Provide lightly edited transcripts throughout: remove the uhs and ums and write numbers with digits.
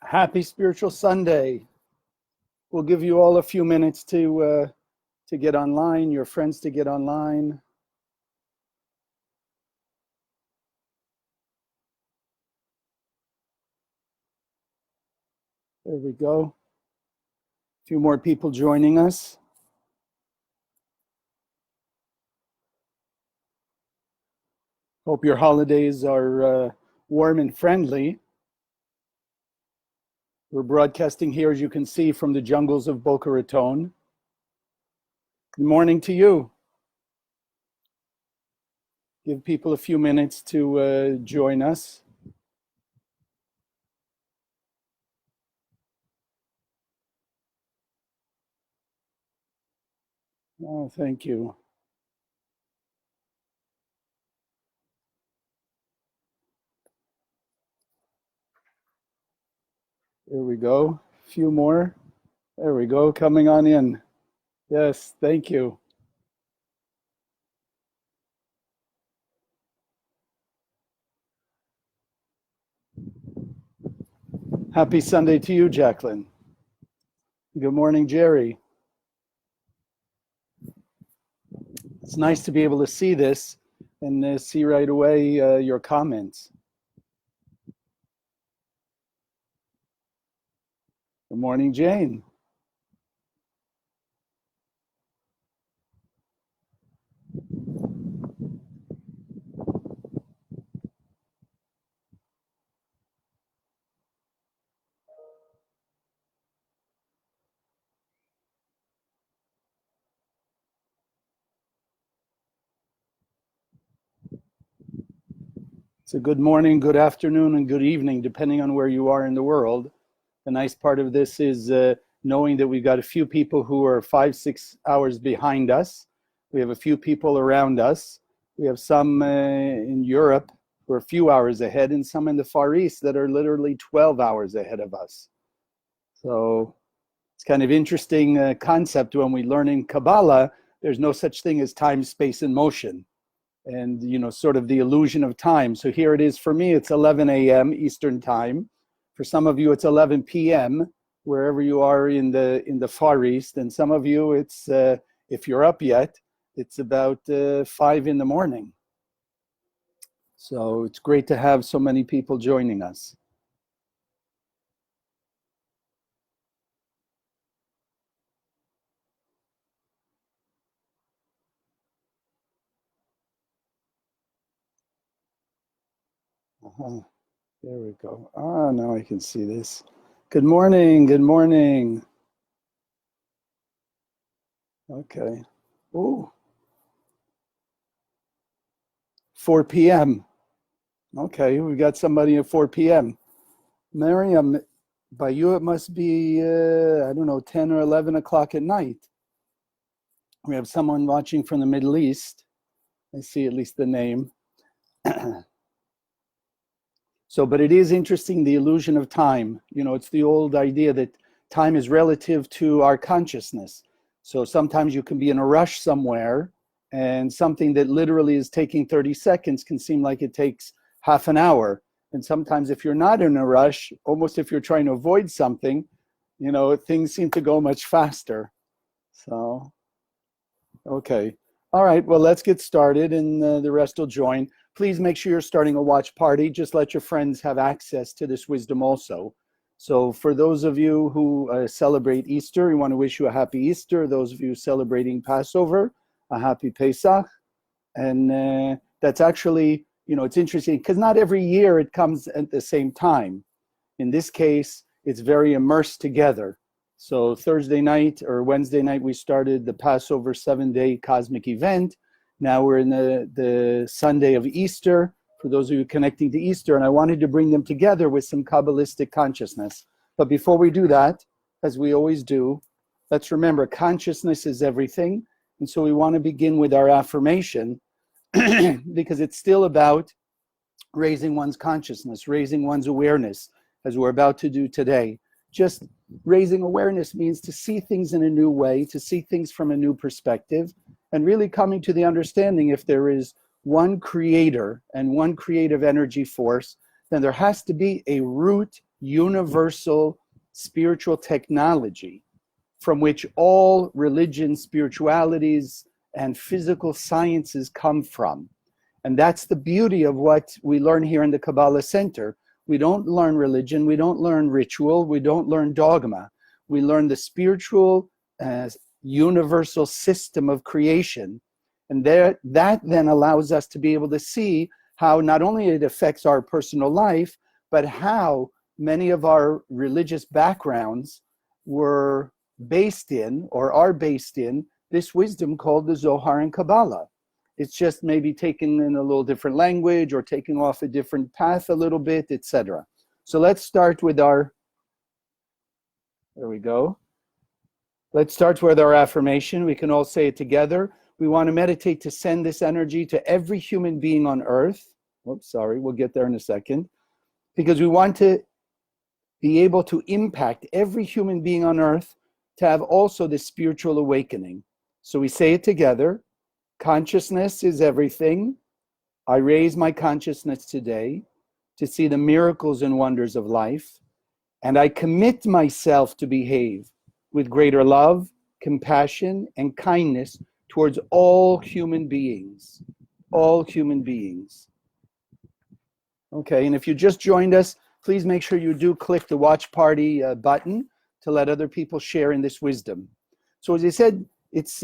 Happy Spiritual Sunday. We'll give you all a few minutes to get online, your friends to get online. There we go. A few more people joining us. Hope your holidays are warm and friendly. We're broadcasting here, as you can see, from the jungles of Boca Raton. Good morning to you. Give people a few minutes to join us. Oh, thank you. There we go. A few more. There we go. Coming on in. Yes, thank you. Happy Sunday to you, Jacqueline. Good morning, Jerry. It's nice to be able to see this and see right away your comments. Good morning, Jane. It's a good morning, good afternoon, and good evening, depending on where you are in the world. The nice part of this is knowing that we've got a few people who are 5-6 hours behind us. We have a few people around us. We have some in Europe who are a few hours ahead, and some in the Far East that are literally 12 hours ahead of us. So it's kind of interesting concept when we learn in Kabbalah, there's no such thing as time, space, and motion. And, you know, sort of the illusion of time. So here it is for me, it's 11 a.m. Eastern time. For some of you, it's 11 p.m., wherever you are in the Far East. And some of you, it's, if you're up yet, it's about 5 in the morning. So it's great to have so many people joining us. There we go. Ah, now I can see this. Good morning. Good morning. Okay. Ooh. 4 p.m. Okay, we got somebody at 4 p.m. Miriam, by you it must be, I don't know, 10 or 11 o'clock at night. We have someone watching from the Middle East. I see at least the name. So, but it is interesting, the illusion of time. You know, it's the old idea that time is relative to our consciousness. So sometimes you can be in a rush somewhere, and something that literally is taking 30 seconds can seem like it takes half an hour. And sometimes if you're not in a rush, almost if you're trying to avoid something, you know, things seem to go much faster. So, okay. All right, well, let's get started, and the rest will join. Please make sure you're starting a watch party. Just let your friends have access to this wisdom also. So for those of you who celebrate Easter, we want to wish you a happy Easter. Those of you celebrating Passover, a happy Pesach. And that's actually, you know, it's interesting because not every year it comes at the same time. In this case, it's very immersed together. So Thursday night or Wednesday night, we started the Passover 7-day cosmic event. Now we're in the Sunday of Easter, for those of you connecting to Easter, and I wanted to bring them together with some Kabbalistic consciousness. But before we do that, as we always do, let's remember consciousness is everything. And so we want to begin with our affirmation because it's still about raising one's consciousness, raising one's awareness, as we're about to do today. Just raising awareness means to see things in a new way, to see things from a new perspective, and really coming to the understanding if there is one creator and one creative energy force, then there has to be a root universal spiritual technology from which all religions, spiritualities, and physical sciences come from. And that's the beauty of what we learn here in the Kabbalah Center. We don't learn religion, we don't learn ritual, we don't learn dogma. We learn the spiritual universal system of creation. And that then allows us to be able to see how not only it affects our personal life, but how many of our religious backgrounds were based in, or are based in, this wisdom called the Zohar and Kabbalah. It's just maybe taken in a little different language or taking off a different path a little bit, etc. So let's start with our, there we go. Let's start with our affirmation. We can all say it together. We want to meditate to send this energy to every human being on earth. Oops, sorry, we'll get there in a second. Because we want to be able to impact every human being on earth to have also this spiritual awakening. So we say it together. Consciousness is everything. I raise my consciousness today to see the miracles and wonders of life, and I commit myself to behave with greater love, compassion, and kindness towards all human beings. All human beings. Okay, and if you just joined us, please make sure you do click the watch party button to let other people share in this wisdom. So as I said, it's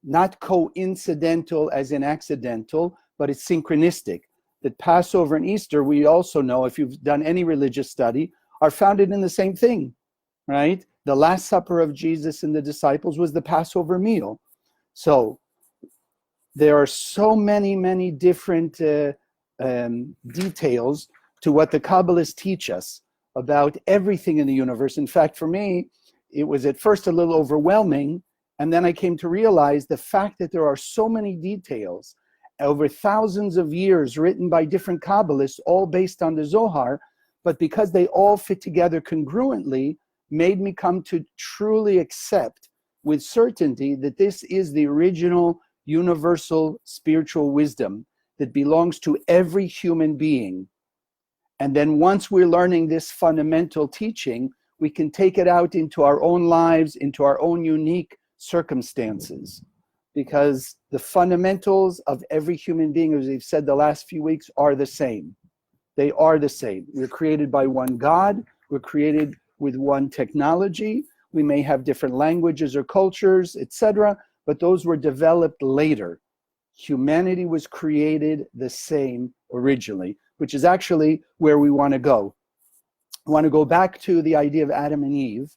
not coincidental as in accidental, but it's synchronistic. That Passover and Easter, we also know, if you've done any religious study, are founded in the same thing, right? The Last Supper of Jesus and the disciples was the Passover meal. So there are so many different details to what the Kabbalists teach us about everything in the universe. In fact, for me, it was at first a little overwhelming, and then I came to realize the fact that there are so many details over thousands of years written by different Kabbalists, all based on the Zohar, but because they all fit together congruently, made me come to truly accept with certainty that this is the original universal spiritual wisdom that belongs to every human being. And then once we're learning this fundamental teaching, we can take it out into our own lives, into our own unique circumstances. Because the fundamentals of every human being, as we've said the last few weeks, are the same. They are the same. We're created by one God. We're created with one technology. We may have different languages or cultures, etc., but those were developed later. Humanity was created the same originally, which is actually where we want to go. I want to go back to the idea of Adam and Eve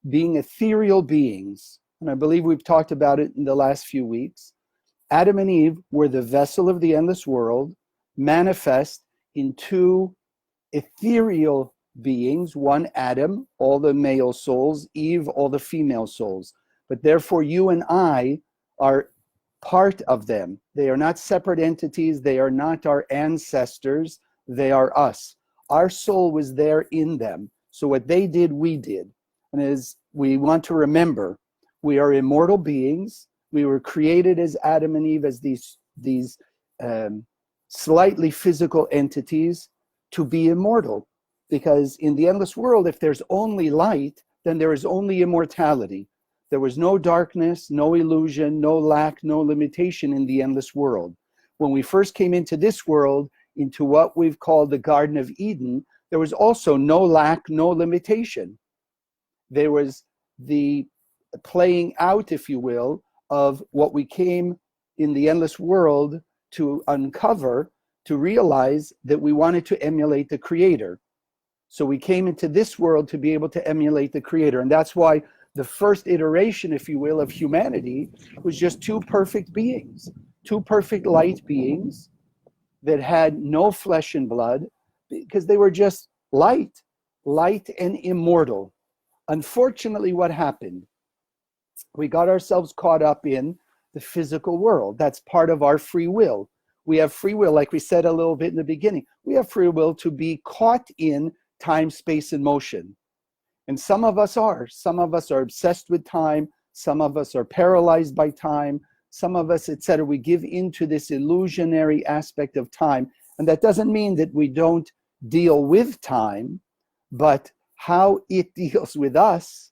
being ethereal beings, and I believe we've talked about it in the last few weeks. Adam and Eve were the vessel of the endless world, manifest in two ethereal beings, one Adam, all the male souls, Eve, all the female souls. But therefore you and I are part of them. They are not separate entities. They are not our ancestors. They are us. Our soul was there in them. So what they did, we did. And as we want to remember, we are immortal beings. We were created as Adam and Eve, as these slightly physical entities to be immortal. Because in the endless world, if there's only light, then there is only immortality. There was no darkness, no illusion, no lack, no limitation in the endless world. When we first came into this world, into what we've called the Garden of Eden, there was also no lack, no limitation. There was the playing out, if you will, of what we came in the endless world to uncover, to realize that we wanted to emulate the Creator. So we came into this world to be able to emulate the Creator. And that's why the first iteration, if you will, of humanity was just two perfect beings, two perfect light beings that had no flesh and blood, because they were just light and immortal. Unfortunately, what happened? We got ourselves caught up in the physical world. That's part of our free will. We have free will, like we said a little bit in the beginning. We have free will to be caught in time, space, and motion. And some of us are. Some of us are obsessed with time. Some of us are paralyzed by time. Some of us, etc. We give into this illusionary aspect of time. And that doesn't mean that we don't deal with time, but how it deals with us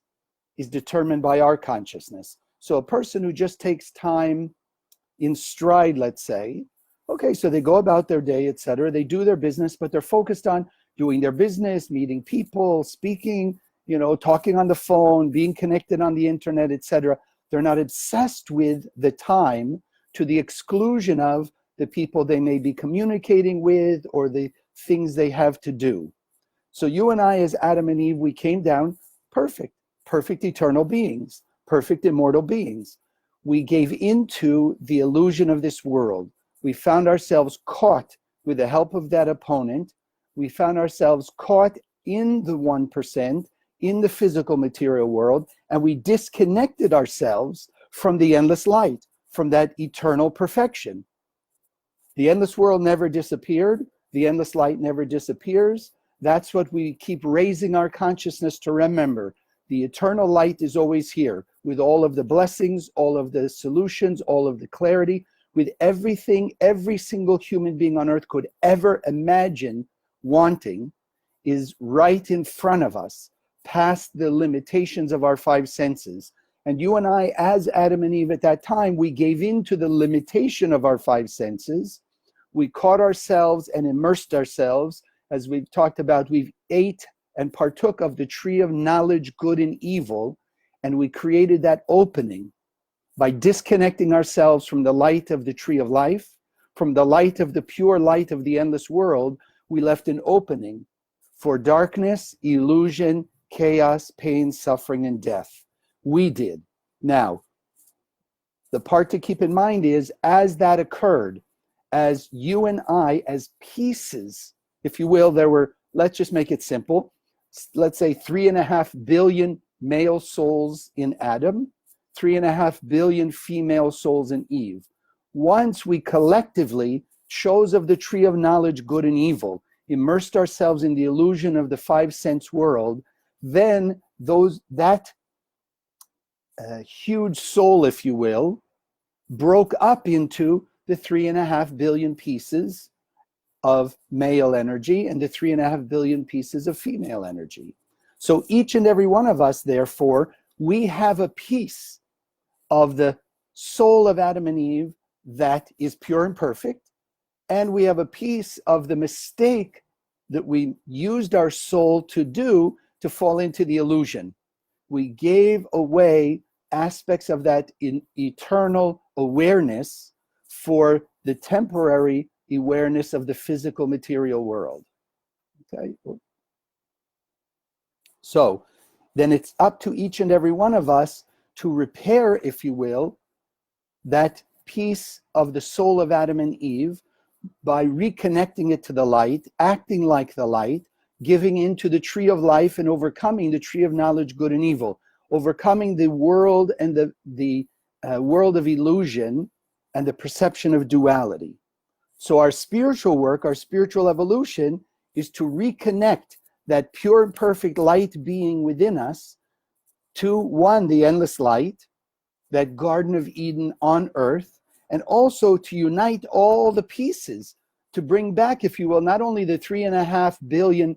is determined by our consciousness. So a person who just takes time in stride, let's say, okay, so they go about their day, etc. They do their business, but they're focused on doing their business, meeting people, speaking, talking on the phone, being connected on the internet, etc. They're not obsessed with the time to the exclusion of the people they may be communicating with or the things they have to do. So you and I, as Adam and Eve, we came down perfect eternal beings, perfect immortal beings. We gave into the illusion of this world. We found ourselves caught with the help of that opponent. We found ourselves caught in the 1%, in the physical material world, and we disconnected ourselves from the endless light, from that eternal perfection. The endless world never disappeared. The endless light never disappears. That's what we keep raising our consciousness to remember. The eternal light is always here with all of the blessings, all of the solutions, all of the clarity, with everything every single human being on earth could ever imagine wanting is right in front of us, past the limitations of our five senses. And you and I, as Adam and Eve at that time, we gave in to the limitation of our five senses. We caught ourselves and immersed ourselves. As we've talked about, we've ate and partook of the tree of knowledge, good and evil, and we created that opening by disconnecting ourselves from the light of the tree of life, from the light of the pure light of the endless world. We left an opening for darkness, illusion, chaos, pain, suffering, and death. We did. Now, the part to keep in mind is, as that occurred, as you and I, as pieces, if you will, there were, let's just make it simple, let's say 3.5 billion male souls in Adam, 3.5 billion female souls in Eve. Once we collectively chose of the tree of knowledge, good and evil, immersed ourselves in the illusion of the five sense world, then that huge soul, if you will, broke up into the 3.5 billion pieces of male energy and the 3.5 billion pieces of female energy. So each and every one of us, therefore, we have a piece of the soul of Adam and Eve that is pure and perfect, and we have a piece of the mistake that we used our soul to do to fall into the illusion. We gave away aspects of that in eternal awareness for the temporary awareness of the physical material world. Okay. So then it's up to each and every one of us to repair, if you will, that piece of the soul of Adam and Eve by reconnecting it to the light, acting like the light, giving into the tree of life and overcoming the tree of knowledge, good and evil, overcoming the world and the world of illusion and the perception of duality. So our spiritual work, our spiritual evolution, is to reconnect that pure and perfect light being within us to, one, the endless light, that Garden of Eden on earth, and also to unite all the pieces to bring back, if you will, not only the 3.5 billion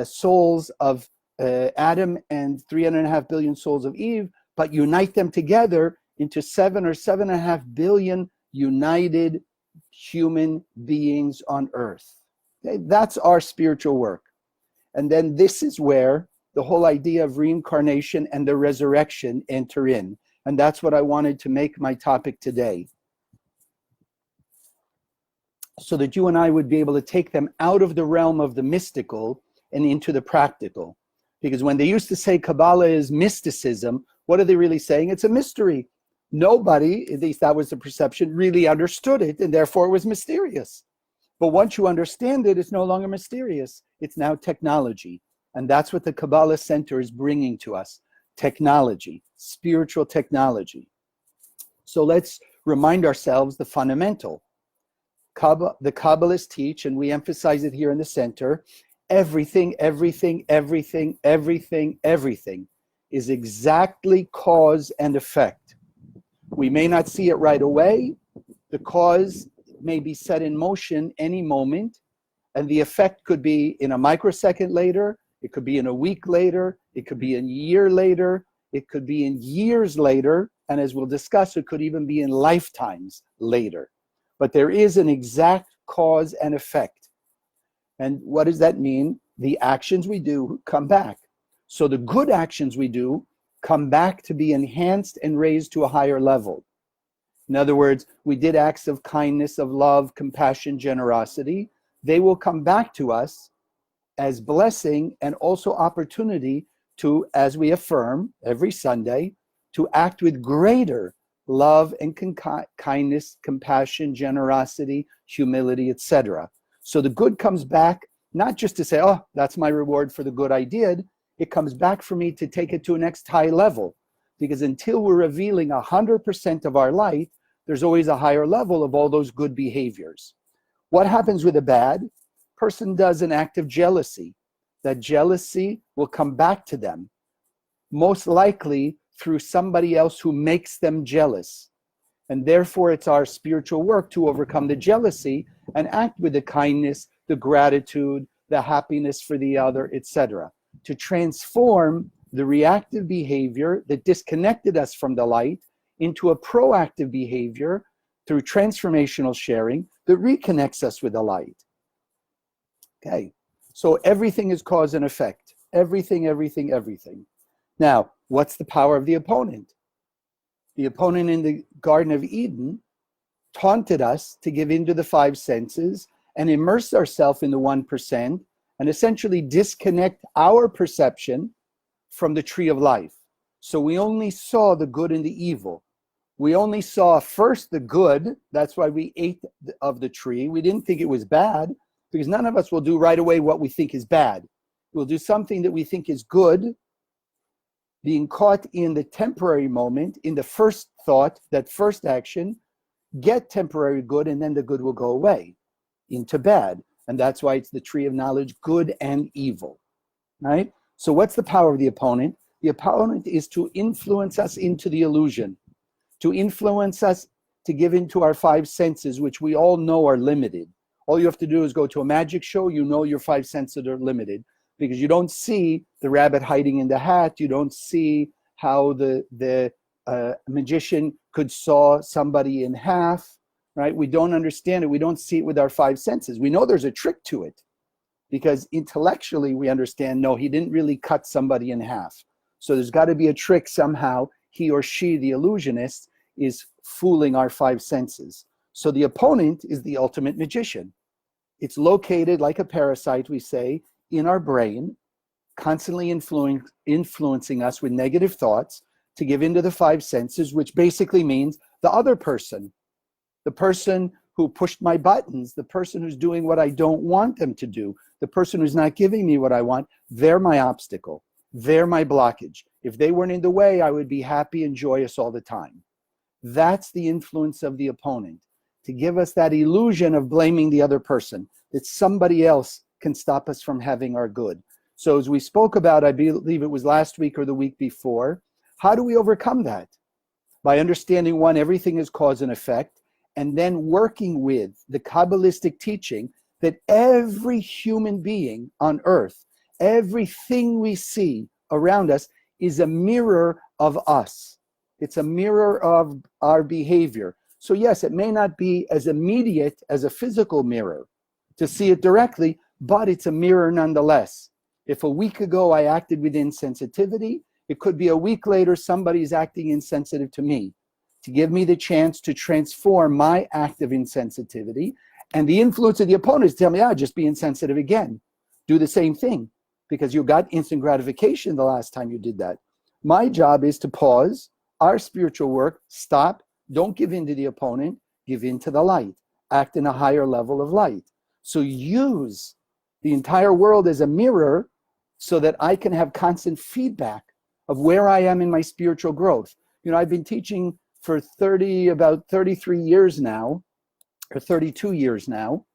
souls of Adam and 3.5 billion souls of Eve, but unite them together into 7 or 7.5 billion united human beings on earth. Okay? That's our spiritual work. And then this is where the whole idea of reincarnation and the resurrection enter in. And that's what I wanted to make my topic today, so that you and I would be able to take them out of the realm of the mystical and into the practical. Because when they used to say Kabbalah is mysticism, what are they really saying? It's a mystery. Nobody, at least that was the perception, really understood it, and therefore it was mysterious. But once you understand it, it's no longer mysterious. It's now technology. And that's what the Kabbalah Center is bringing to us. Technology, spiritual technology. So let's remind ourselves the fundamental. The Kabbalists teach, and we emphasize it here in the center, everything is exactly cause and effect. We may not see it right away. The cause may be set in motion any moment, And the effect could be in a microsecond later, it could be in a week later, it could be a year later, it could be in years later, and as we'll discuss, it could even be in lifetimes later. But there is an exact cause and effect. And what does that mean? The actions we do come back. So the good actions we do come back to be enhanced and raised to a higher level. In other words, we did acts of kindness, of love, compassion, generosity. They will come back to us as blessing and also opportunity to, as we affirm every Sunday, to act with greater love and kindness, compassion, generosity, humility, etc. So the good comes back, not just to say, oh, that's my reward for the good I did. It comes back for me to take it to a next high level. Because until we're revealing 100% of our light, there's always a higher level of all those good behaviors. What happens with a bad? Person does an act of jealousy. That jealousy will come back to them, most likely through somebody else who makes them jealous. And therefore, it's our spiritual work to overcome the jealousy and act with the kindness, the gratitude, the happiness for the other, etc. To transform the reactive behavior that disconnected us from the light into a proactive behavior through transformational sharing that reconnects us with the light. Okay, so everything is cause and effect. Everything, everything, everything. Now, what's the power of the opponent? The opponent in the Garden of Eden taunted us to give in to the five senses and immerse ourselves in the 1% and essentially disconnect our perception from the tree of life. So we only saw the good and the evil. We only saw first the good. That's why we ate of the tree. We didn't think it was bad, because none of us will do right away what we think is bad. We'll do something that we think is good, being caught in the temporary moment, in the first thought, that first action, get temporary good, and then the good will go away into bad. And that's why it's the tree of knowledge, good and evil, right? So what's the power of the opponent? The opponent is to influence us into the illusion, to influence us to give into our five senses, which we all know are limited. All you have to do is go to a magic show. You know your five senses are limited because you don't see the rabbit hiding in the hat. You don't see how the magician could saw somebody in half, right? We don't understand it. We don't see it with our five senses. We know there's a trick to it because intellectually we understand, no, he didn't really cut somebody in half. So there's got to be a trick somehow. He or she, the illusionist, is fooling our five senses. So the opponent is the ultimate magician. It's located like a parasite, we say, in our brain, constantly influencing us with negative thoughts to give into the five senses, which basically means the other person, the person who pushed my buttons, the person who's doing what I don't want them to do, the person who's not giving me what I want, they're my obstacle. They're my blockage. If they weren't in the way, I would be happy and joyous all the time. That's the influence of the opponent, to give us that illusion of blaming the other person, that somebody else can stop us from having our good. So as we spoke about, I believe it was last week or the week before, how do we overcome that? By understanding, one, everything is cause and effect, and then working with the Kabbalistic teaching that every human being on earth, everything we see around us is a mirror of us. It's a mirror of our behavior. So yes, it may not be as immediate as a physical mirror to see it directly, but it's a mirror nonetheless. If a week ago I acted with insensitivity, it could be a week later somebody's acting insensitive to me, to give me the chance to transform my act of insensitivity. And the influence of the opponent is tell me, just be insensitive again. Do the same thing, because you got instant gratification the last time you did that. My job is to pause our spiritual work, stop, don't give in to the opponent, give in to the light, act in a higher level of light. So use the entire world as a mirror so that I can have constant feedback of where I am in my spiritual growth. You know, I've been teaching for about 33 years now, or 32 years now,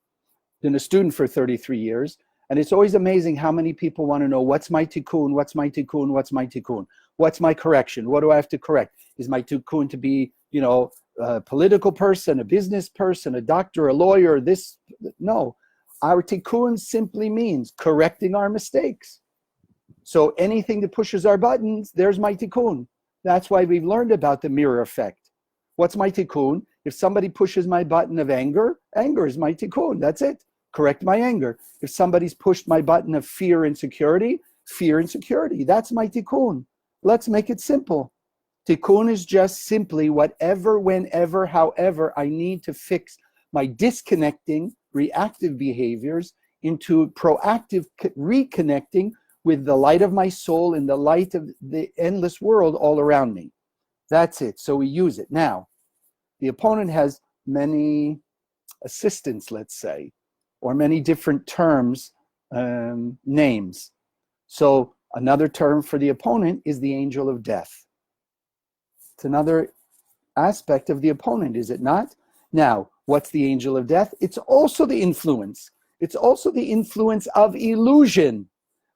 been a student for 33 years. And it's always amazing how many people want to know, what's my tikkun, what's my tikkun, what's my tikkun? What's my correction? What do I have to correct? Is my tikkun to be, a political person, a business person, a doctor, a lawyer, this? No. Our tikkun simply means correcting our mistakes. So anything that pushes our buttons, there's my tikkun. That's why we've learned about the mirror effect. What's my tikkun? If somebody pushes my button of anger, anger is my tikkun. That's it. Correct my anger. If somebody's pushed my button of fear, insecurity, that's my tikkun. Let's make it simple. Tikkun is just simply whatever, whenever, however I need to fix my disconnecting, reactive behaviors into proactive reconnecting with the light of my soul and the light of the endless world all around me. That's it. So we use it. Now, the opponent has many assistants, let's say, or many different terms, names. So another term for the opponent is the angel of death. It's another aspect of the opponent, is it not? Now, what's the angel of death? It's also the influence. It's also the influence of illusion.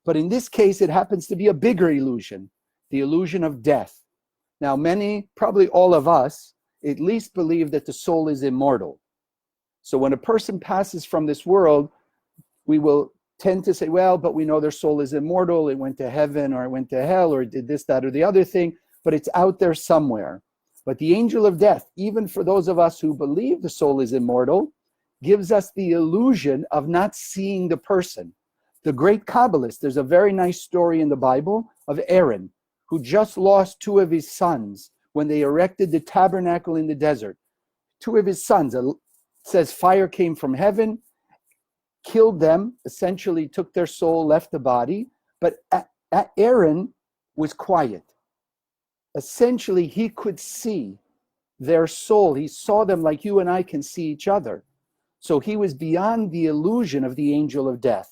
But in this case, it happens to be a bigger illusion, the illusion of death. Now, many, probably all of us, at least believe that the soul is immortal. So when a person passes from this world, we will tend to say, well, but we know their soul is immortal. It went to heaven or it went to hell or it did this, that, or the other thing, but it's out there somewhere. But the angel of death, even for those of us who believe the soul is immortal, gives us the illusion of not seeing the person. The great Kabbalist, there's a very nice story in the Bible of Aaron, who just lost two of his sons when they erected the tabernacle in the desert. Two of his sons, it says fire came from heaven, killed them, essentially took their soul, left the body, but Aaron was quiet. Essentially, he could see their soul. He saw them like you and I can see each other. So he was beyond the illusion of the angel of death.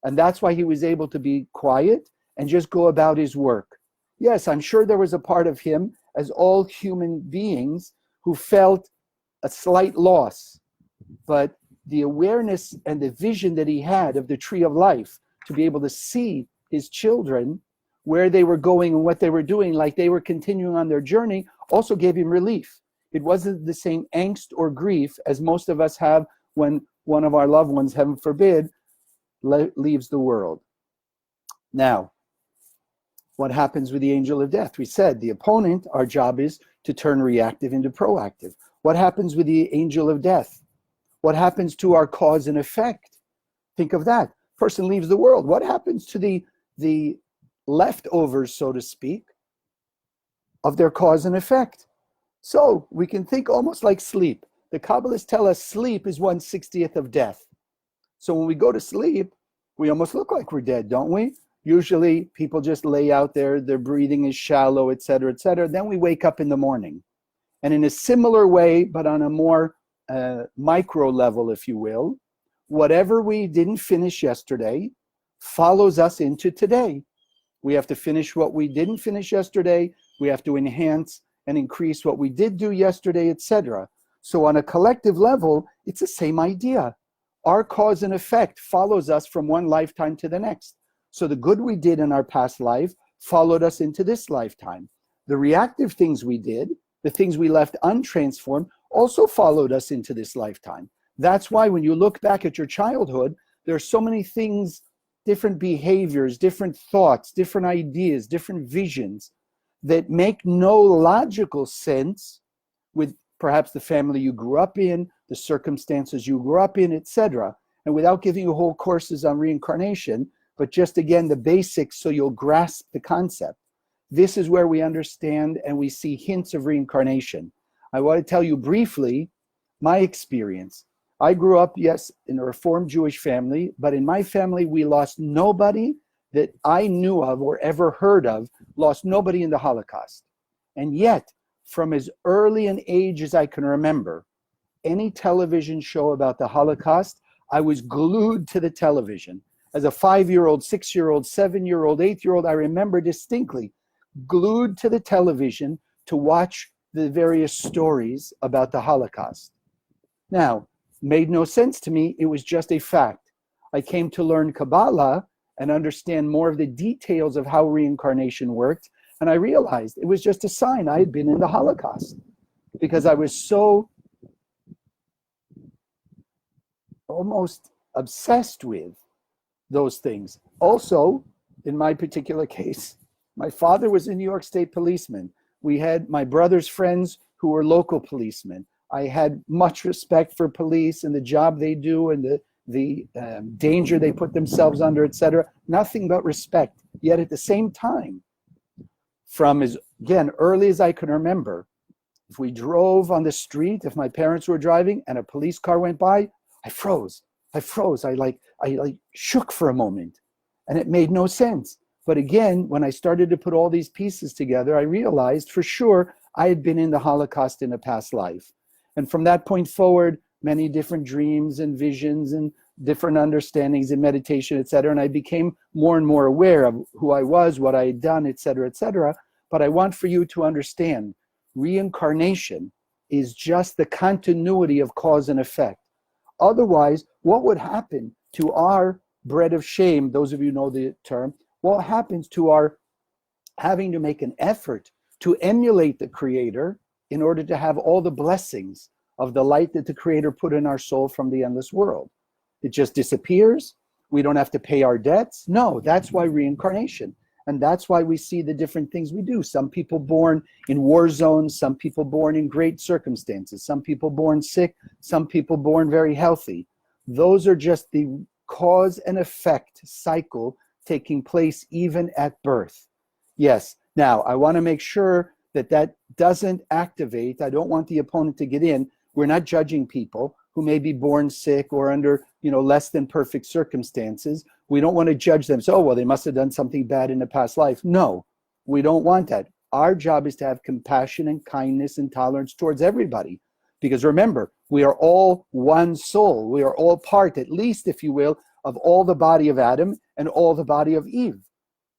And that's why he was able to be quiet and just go about his work. Yes, I'm sure there was a part of him, as all human beings, who felt a slight loss. But the awareness and the vision that he had of the tree of life, to be able to see his children, where they were going and what they were doing, like they were continuing on their journey, also gave him relief. It wasn't the same angst or grief as most of us have when one of our loved ones, heaven forbid, leaves the world. Now, what happens with the angel of death? We said the opponent, our job is to turn reactive into proactive. What happens with the angel of death? What happens to our cause and effect? Think of that. Person leaves the world. What happens to the leftovers, so to speak, of their cause and effect? So we can think almost like sleep. The Kabbalists tell us sleep is 1/60th of death. So when we go to sleep, we almost look like we're dead, don't we? Usually people just lay out there, their breathing is shallow, etc., etc. Then we wake up in the morning. And in a similar way, but on a more micro level, if you will, whatever we didn't finish yesterday follows us into today. We have to finish what we didn't finish yesterday. We have to enhance and increase what we did do yesterday, etc. So on a collective level, it's the same idea. Our cause and effect follows us from one lifetime to the next. So the good we did in our past life followed us into this lifetime. The reactive things we did, the things we left untransformed, also followed us into this lifetime. That's why when you look back at your childhood, there are so many things, different behaviors, different thoughts, different ideas, different visions that make no logical sense with perhaps the family you grew up in, the circumstances you grew up in, etc. And without giving you whole courses on reincarnation, but just again the basics so you'll grasp the concept. This is where we understand and we see hints of reincarnation. I want to tell you briefly my experience. I grew up, yes, in a Reformed Jewish family, but in my family we lost nobody that I knew of or ever heard of, lost nobody in the Holocaust. And yet, from as early an age as I can remember, any television show about the Holocaust, I was glued to the television. As a 5-year-old, 6-year-old, 7-year-old, 8-year-old, I remember distinctly glued to the television to watch the various stories about the Holocaust. Now, made no sense to me. It was just a fact. I came to learn Kabbalah and understand more of the details of how reincarnation worked. And I realized it was just a sign I had been in the Holocaust, because I was so almost obsessed with those things. Also, in my particular case, my father was a New York State policeman. We had my brother's friends who were local policemen. I had much respect for police and the job they do and the danger they put themselves under, etc. Nothing but respect. Yet at the same time, from as, again, early as I can remember, if we drove on the street, if my parents were driving and a police car went by, I froze. I shook for a moment, and it made no sense. But again, when I started to put all these pieces together, I realized for sure I had been in the Holocaust in a past life. And from that point forward, many different dreams and visions and different understandings in meditation, etc. And I became more and more aware of who I was, what I had done, etc., etc. But I want for you to understand, reincarnation is just the continuity of cause and effect. Otherwise, what would happen to our bread of shame, those of you who know the term, what happens to our having to make an effort to emulate the Creator in order to have all the blessings of the light that the Creator put in our soul from the endless world? It just disappears. We don't have to pay our debts. No, that's why reincarnation. And that's why we see the different things we do. Some people born in war zones, some people born in great circumstances, some people born sick, some people born very healthy. Those are just the cause and effect cycle taking place even at birth. Yes, now I want to make sure that that doesn't activate. I don't want the opponent to get in. We're not judging people who may be born sick or under, less than perfect circumstances. We don't want to judge them. So, oh, well, they must have done something bad in a past life. No, we don't want that. Our job is to have compassion and kindness and tolerance towards everybody. Because remember, we are all one soul. We are all part, at least, if you will, of all the body of Adam and all the body of Eve.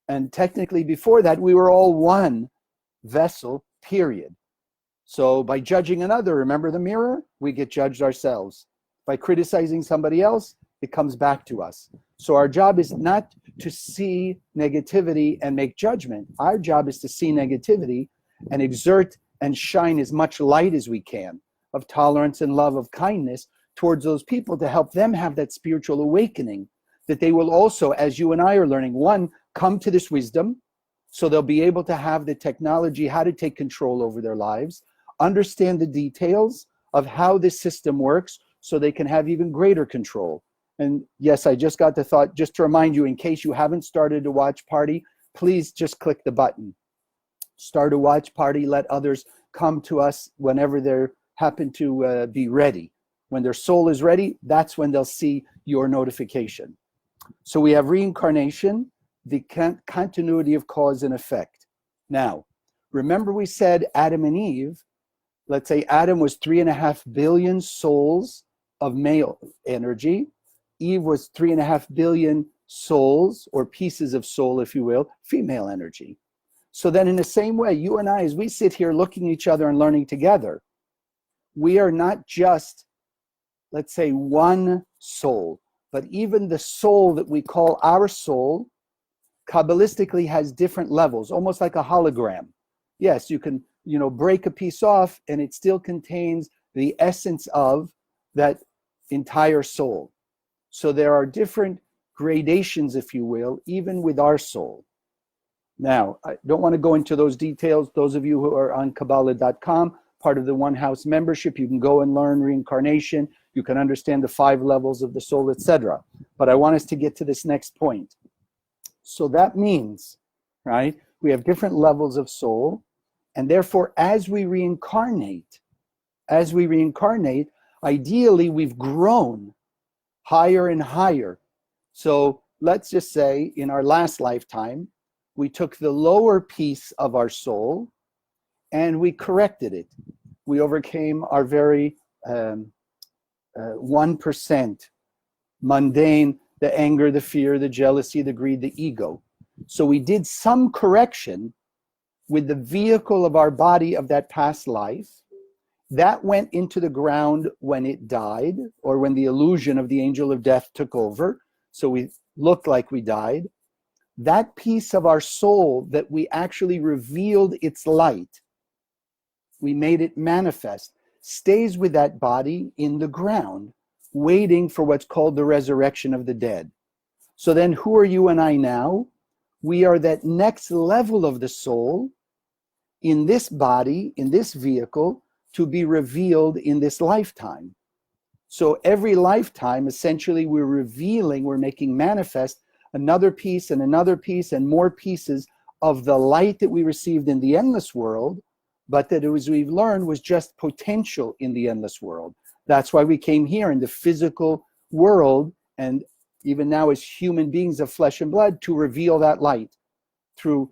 And technically before that, we were all one vessel, period. So by judging another, remember the mirror? We get judged ourselves. By criticizing somebody else, it comes back to us. So our job is not to see negativity and make judgment. Our job is to see negativity and exert and shine as much light as we can of tolerance and love, of kindness towards those people to help them have that spiritual awakening, that they will also, as you and I are learning, one, come to this wisdom, so they'll be able to have the technology, how to take control over their lives, understand the details of how this system works so they can have even greater control. And yes, I just got the thought, just to remind you, in case you haven't started a watch party, please just click the button. Start a watch party, let others come to us whenever they happen to be ready. When their soul is ready, that's when they'll see your notification. So we have reincarnation, the continuity of cause and effect. Now, remember we said Adam and Eve, let's say Adam was 3.5 billion souls of male energy. Eve was 3.5 billion souls, or pieces of soul, if you will, female energy. So then in the same way, you and I, as we sit here looking at each other and learning together, we are not just, let's say, one soul, but even the soul that we call our soul, Kabbalistically has different levels, almost like a hologram. Yes, you can, break a piece off and it still contains the essence of that entire soul. So there are different gradations, if you will, even with our soul. Now, I don't want to go into those details. Those of you who are on Kabbalah.com, part of the One House membership, you can go and learn reincarnation. You can understand the 5 levels of the soul, etc. But I want us to get to this next point. So that means, right, we have different levels of soul, and therefore as we reincarnate, ideally we've grown higher and higher. So let's just say in our last lifetime, we took the lower piece of our soul and we corrected it. We overcame our very 1% mundane, the anger, the fear, the jealousy, the greed, the ego. So we did some correction with the vehicle of our body of that past life. That went into the ground when it died, or when the illusion of the angel of death took over. So we looked like we died. That piece of our soul that we actually revealed its light, we made it manifest, stays with that body in the ground, waiting for what's called the resurrection of the dead. So then who are you and I now? We are that next level of the soul in this body, in this vehicle, to be revealed in this lifetime. So every lifetime, essentially, we're revealing, we're making manifest another piece and another piece and more pieces of the light that we received in the endless world, but that, as we've learned, was just potential in the endless world. That's why we came here in the physical world, and even now as human beings of flesh and blood, to reveal that light through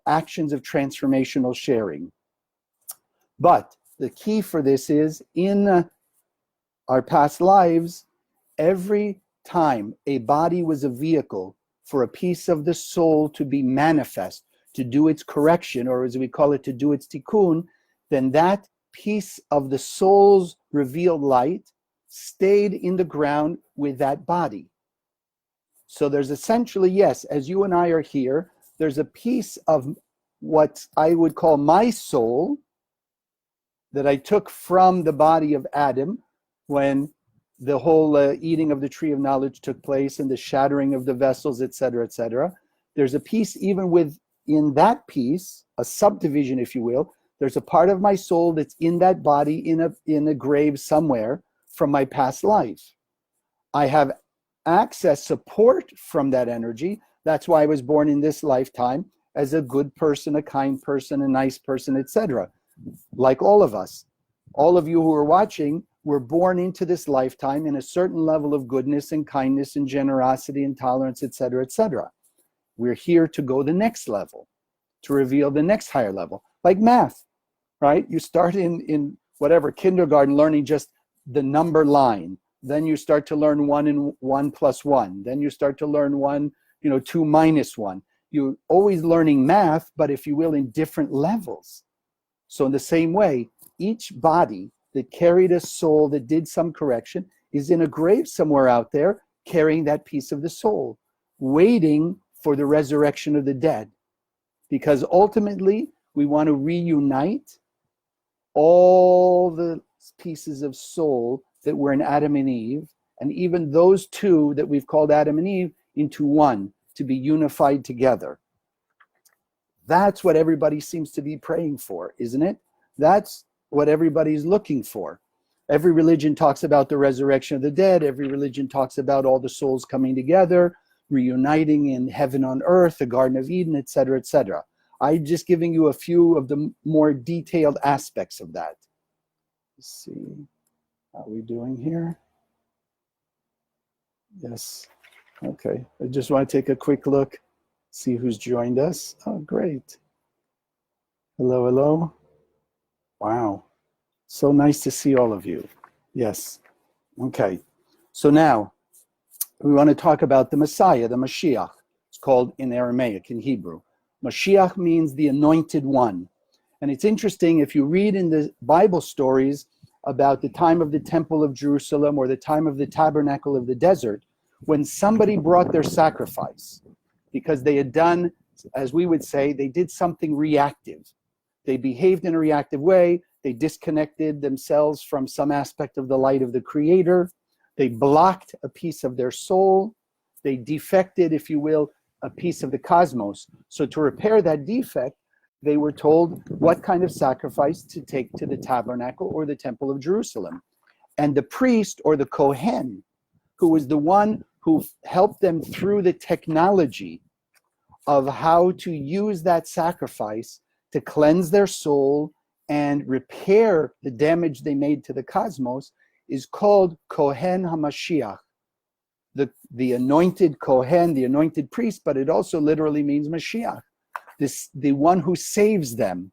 actions of transformational sharing. But the key for this is, in our past lives, every time a body was a vehicle for a piece of the soul to be manifest, to do its correction, or as we call it, to do its tikkun, then that piece of the soul's revealed light stayed in the ground with that body. So there's essentially, yes, as you and I are here, there's a piece of what I would call my soul that I took from the body of Adam when the whole eating of the tree of knowledge took place and the shattering of the vessels, etc., etc. There's a piece even within that piece, a subdivision, if you will. There's a part of my soul that's in that body in a grave somewhere from my past life. I have access, support from that energy. That's why I was born in this lifetime as a good person, a kind person, a nice person, etc. Like all of us. All of you who are watching were born into this lifetime in a certain level of goodness and kindness and generosity and tolerance, etc., etc. We're here to go the next level, to reveal the next higher level. Like math, right? You start in whatever, kindergarten, learning just the number line. Then you start to learn 1 and 1 plus 1. Then you start to learn 2 minus 1. You're always learning math, but if you will, in different levels. So in the same way, each body that carried a soul that did some correction is in a grave somewhere out there, carrying that piece of the soul, waiting for the resurrection of the dead. Because ultimately, we want to reunite all the pieces of soul that were in Adam and Eve, and even those two that we've called Adam and Eve, into one, to be unified together. That's what everybody seems to be praying for, isn't it? That's what everybody's looking for. Every religion talks about the resurrection of the dead. Every religion talks about all the souls coming together, reuniting in heaven on earth, the Garden of Eden, etc., etc. I'm just giving you a few of the more detailed aspects of that. Let's see. How are we doing here? Yes. Okay. I just want to take a quick look, see who's joined us. Oh, great. Hello, hello. Wow. So nice to see all of you. Yes. Okay. So now we want to talk about the Messiah, the Mashiach. It's called in Aramaic, in Hebrew. Mashiach means the anointed one. And it's interesting, if you read in the Bible stories about the time of the Temple of Jerusalem or the time of the Tabernacle of the Desert, when somebody brought their sacrifice, because they had done, as we would say, they did something reactive. They behaved in a reactive way. They disconnected themselves from some aspect of the light of the Creator. They blocked a piece of their soul. They defected, if you will, a piece of the cosmos. So to repair that defect, they were told what kind of sacrifice to take to the tabernacle or the temple of Jerusalem. And the priest, or the Kohen, who was the one who helped them through the technology of how to use that sacrifice to cleanse their soul and repair the damage they made to the cosmos, is called Kohen HaMashiach, the anointed Kohen, the anointed priest, but it also literally means Mashiach, the one who saves them,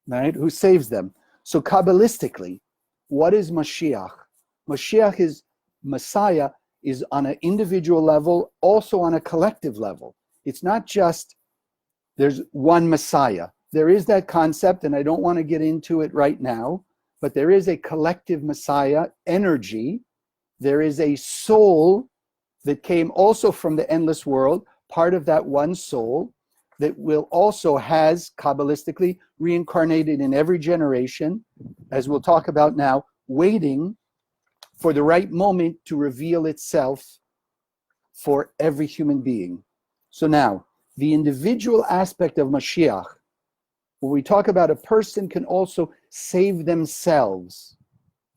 right? Who saves them. So Kabbalistically, what is Mashiach? Mashiach is, Messiah is on an individual level, also on a collective level. It's not just there's one Messiah. There is that concept, and I don't want to get into it right now, but there is a collective Messiah energy. There is a soul that came also from the endless world, part of that one soul, that will also has, Kabbalistically, reincarnated in every generation, as we'll talk about now, waiting for the right moment to reveal itself for every human being. So now, the individual aspect of Mashiach, when we talk about a person can also save themselves,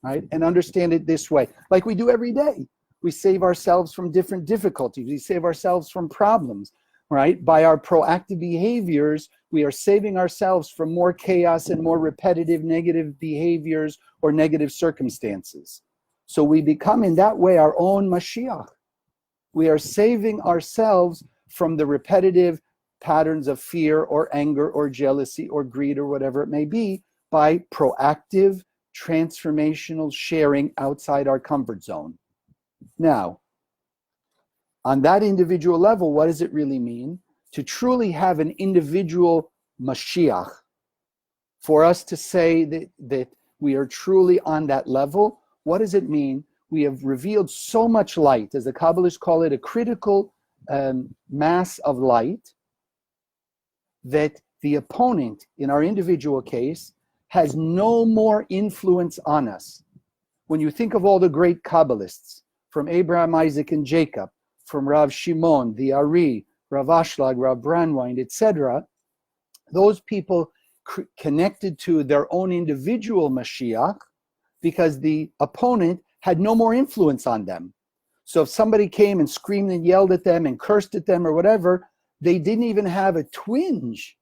right? And understand it this way, like we do every day. We save ourselves from different difficulties. We save ourselves from problems, right? By our proactive behaviors, we are saving ourselves from more chaos and more repetitive negative behaviors or negative circumstances. So we become in that way our own Mashiach. We are saving ourselves from the repetitive patterns of fear or anger or jealousy or greed or whatever it may be by proactive, transformational sharing outside our comfort zone. Now, on that individual level, what does it really mean? To truly have an individual Mashiach, for us to say that we are truly on that level, what does it mean? We have revealed so much light, as the Kabbalists call it, a critical mass of light, that the opponent, in our individual case, has no more influence on us. When you think of all the great Kabbalists, from Abraham, Isaac, and Jacob, from Rav Shimon, the Ari, Rav Ashlag, Rav Brandwein, etc., those people connected to their own individual Mashiach because the opponent had no more influence on them. So if somebody came and screamed and yelled at them and cursed at them or whatever, they didn't even have a twinge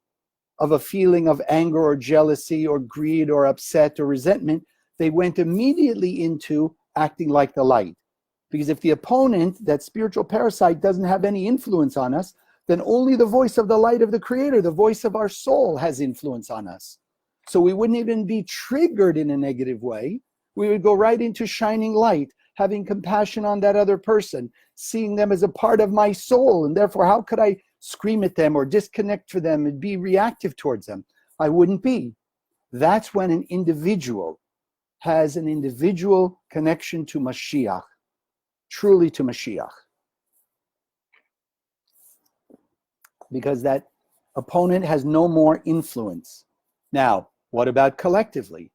of a feeling of anger or jealousy or greed or upset or resentment. They went immediately into acting like the light. Because if the opponent, that spiritual parasite, doesn't have any influence on us, then only the voice of the light of the Creator, the voice of our soul, has influence on us. So we wouldn't even be triggered in a negative way. We would go right into shining light, having compassion on that other person, seeing them as a part of my soul, and therefore how could I scream at them or disconnect for them and be reactive towards them? I wouldn't be. That's when an individual has an individual connection to Mashiach, truly to Mashiach. Because that opponent has no more influence. Now, what about collectively?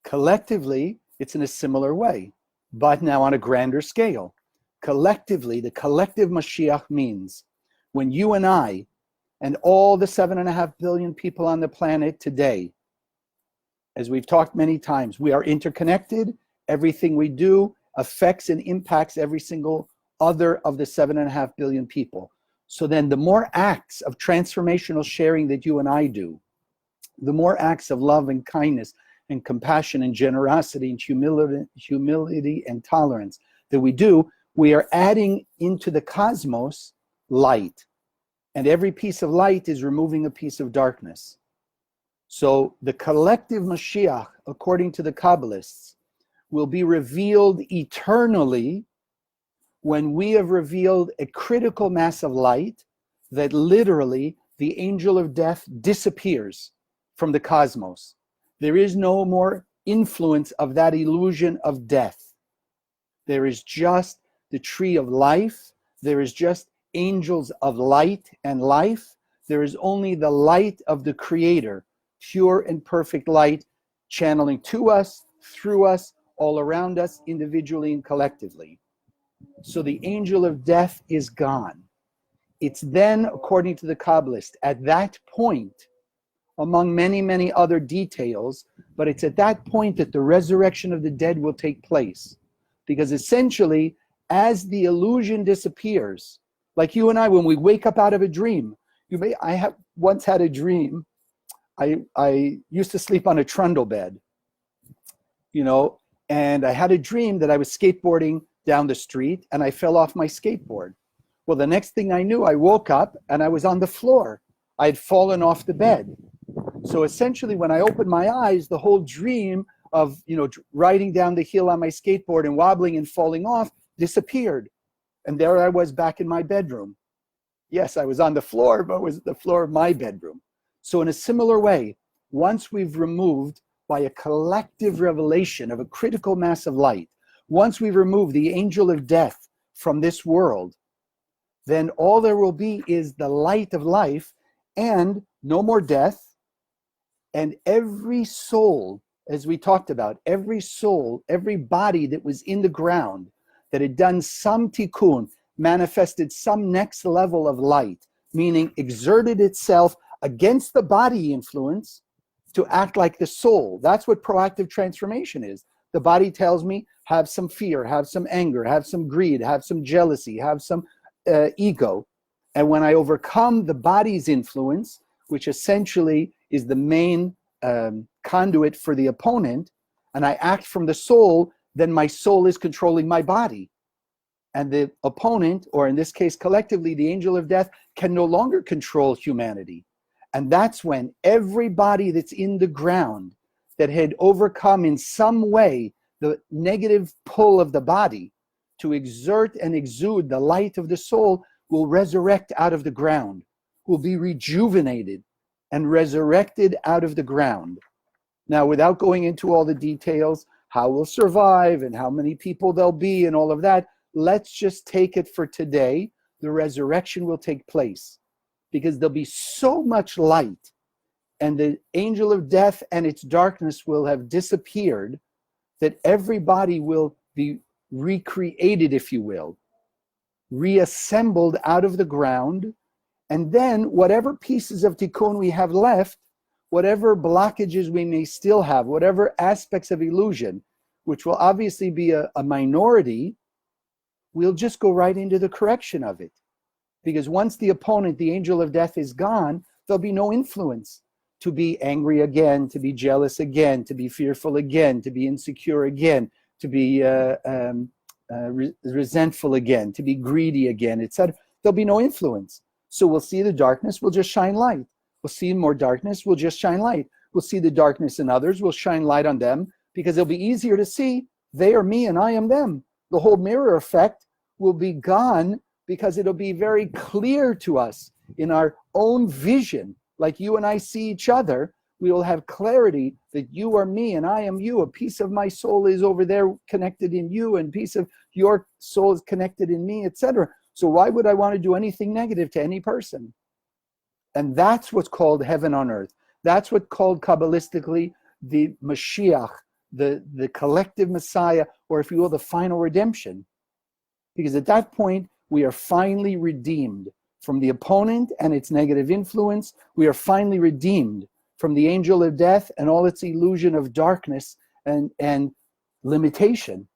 Collectively, it's in a similar way, but now on a grander scale. Collectively, the collective Mashiach means when you and I and all the 7.5 billion people on the planet today, as we've talked many times, we are interconnected. Everything we do affects and impacts every single other of the 7.5 billion people. So then the more acts of transformational sharing that you and I do, the more acts of love and kindness and compassion and generosity and humility and tolerance that we do, we are adding into the cosmos light. And every piece of light is removing a piece of darkness. So the collective Mashiach, according to the Kabbalists, will be revealed eternally when we have revealed a critical mass of light that literally the angel of death disappears from the cosmos. There is no more influence of that illusion of death. There is just the tree of life. There is just angels of light and life. There is only the light of the Creator, pure and perfect light, channeling to us, through us, all around us, individually and collectively. So the angel of death is gone. It's then, according to the Kabbalist, at that point, among many, many other details, but it's at that point that the resurrection of the dead will take place. Because essentially, as the illusion disappears, like you and I, when we wake up out of a dream, I have once had a dream. I used to sleep on a trundle bed, and I had a dream that I was skateboarding down the street and I fell off my skateboard. Well, the next thing I knew, I woke up and I was on the floor. I had fallen off the bed. So essentially, when I opened my eyes, the whole dream of, riding down the hill on my skateboard and wobbling and falling off disappeared. And there I was back in my bedroom. Yes, I was on the floor, but it was the floor of my bedroom. So in a similar way, once we've removed by a collective revelation of a critical mass of light, once we remove the angel of death from this world, then all there will be is the light of life and no more death. And every soul, as we talked about, every soul, every body that was in the ground, that had done some tikkun, manifested some next level of light, meaning exerted itself against the body influence to act like the soul. That's what proactive transformation is. The body tells me, have some fear, have some anger, have some greed, have some jealousy, have some ego. And when I overcome the body's influence, which essentially is the main conduit for the opponent, and I act from the soul, then my soul is controlling my body. And the opponent, or in this case collectively, the angel of death, can no longer control humanity. And that's when everybody that's in the ground that had overcome in some way the negative pull of the body to exert and exude the light of the soul will resurrect out of the ground, will be rejuvenated and resurrected out of the ground. Now, without going into all the details, how we'll survive and how many people there'll be and all of that, let's just take it for today. The resurrection will take place because there'll be so much light, and the angel of death and its darkness will have disappeared, that everybody will be recreated, if you will, reassembled out of the ground. And then whatever pieces of tikkun we have left, whatever blockages we may still have, whatever aspects of illusion, which will obviously be a minority, we'll just go right into the correction of it. Because once the opponent, the angel of death, is gone, there'll be no influence to be angry again, to be jealous again, to be fearful again, to be insecure again, to be resentful again, to be greedy again, etc. There'll be no influence. So we'll see the darkness, we'll just shine light. We'll see more darkness, we'll just shine light. We'll see the darkness in others, we'll shine light on them, because it'll be easier to see they are me and I am them. The whole mirror effect will be gone, because it'll be very clear to us in our own vision. Like you and I see each other, we will have clarity that you are me and I am you. A piece of my soul is over there connected in you, and a piece of your soul is connected in me, etc. So why would I want to do anything negative to any person? And that's what's called heaven on earth. That's what's called Kabbalistically the Mashiach, the collective Messiah, or if you will, the final redemption. Because at that point, we are finally redeemed from the opponent and its negative influence. We are finally redeemed from the angel of death and all its illusion of darkness and limitation.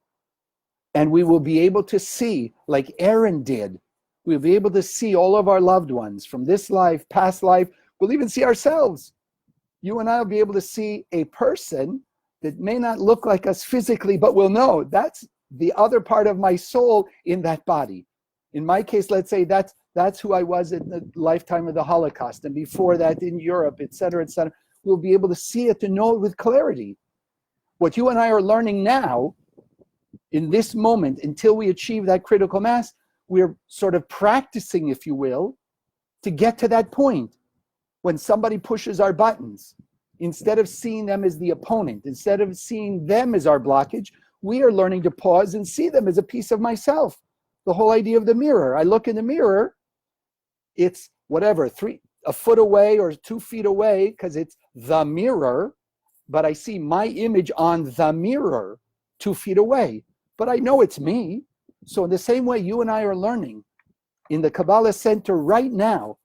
And we will be able to see, like Aaron did, we'll be able to see all of our loved ones from this life, past life. We'll even see ourselves. You and I will be able to see a person that may not look like us physically, but we'll know that's the other part of my soul in that body. In my case, let's say that's who I was in the lifetime of the Holocaust, and before that in Europe, etc., etc. We'll be able to see it, to know it with clarity. What you and I are learning now, in this moment, until we achieve that critical mass, we're sort of practicing, if you will, to get to that point. When somebody pushes our buttons, instead of seeing them as the opponent, instead of seeing them as our blockage, we are learning to pause and see them as a piece of myself. The whole idea of the mirror. I look in the mirror, it's whatever, a foot away or 2 feet away, because it's the mirror, but I see my image on the mirror 2 feet away. But I know it's me. So in the same way, you and I are learning in the Kabbalah Center right now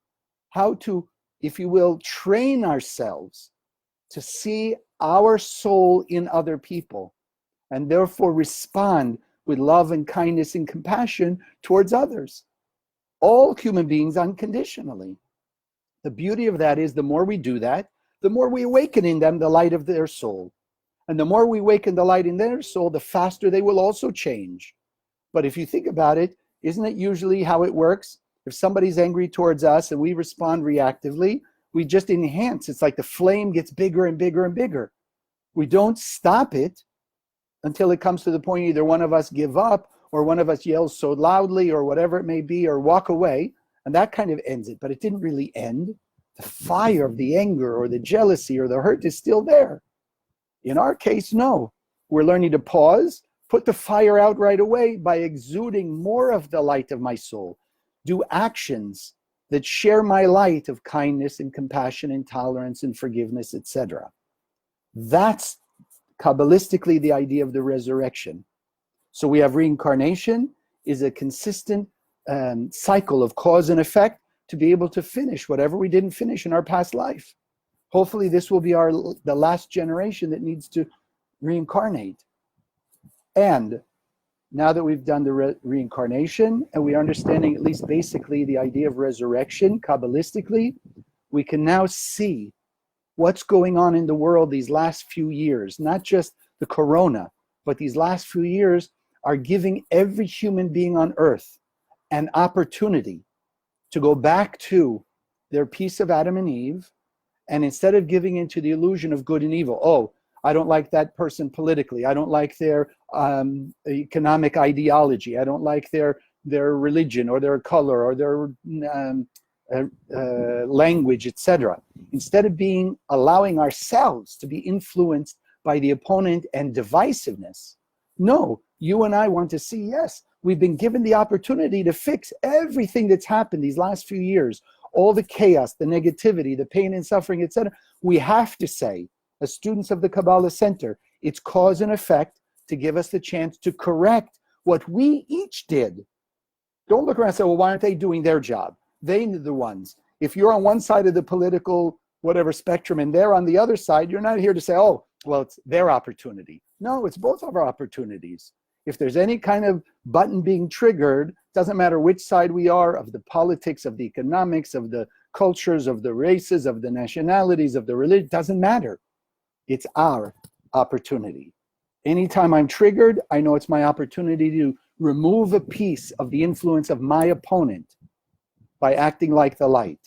how to, if you will, train ourselves to see our soul in other people, and therefore respond with love and kindness and compassion towards others. All human beings unconditionally. The beauty of that is the more we do that, the more we awaken in them the light of their soul. And the more we awaken the light in their soul, the faster they will also change. But if you think about it, isn't it usually how it works? If somebody's angry towards us and we respond reactively, we just enhance. It's like the flame gets bigger and bigger and bigger. We don't stop it until it comes to the point either one of us give up, or one of us yells so loudly, or whatever it may be, or walk away, and that kind of ends it. But it didn't really end. The fire of the anger or the jealousy or the hurt is still there. In our case, no. We're learning to pause, put the fire out right away by exuding more of the light of my soul. Do actions that share my light of kindness and compassion and tolerance and forgiveness, etc. That's Kabbalistically, the idea of the resurrection. So we have reincarnation is a consistent cycle of cause and effect to be able to finish whatever we didn't finish in our past life. Hopefully this will be the last generation that needs to reincarnate. And now that we've done the reincarnation and we are understanding at least basically the idea of resurrection, Kabbalistically, we can now see what's going on in the world these last few years, not just the corona, but these last few years are giving every human being on earth an opportunity to go back to their piece of Adam and Eve, and instead of giving into the illusion of good and evil, oh, I don't like that person politically, I don't like their economic ideology, I don't like their religion or their color or their language, etc. Instead of allowing ourselves to be influenced by the opponent and divisiveness, no, you and I want to see, yes, we've been given the opportunity to fix everything that's happened these last few years, all the chaos, the negativity, the pain and suffering, etc. We have to say, as students of the Kabbalah Center, it's cause and effect to give us the chance to correct what we each did. Don't look around and say, well, why aren't they doing their job? They're the ones. If you're on one side of the political whatever spectrum and they're on the other side, you're not here to say, oh, well, it's their opportunity. No, it's both of our opportunities. If there's any kind of button being triggered, doesn't matter which side we are of the politics, of the economics, of the cultures, of the races, of the nationalities, of the religion, doesn't matter. It's our opportunity. Anytime I'm triggered, I know it's my opportunity to remove a piece of the influence of my opponent by acting like the light.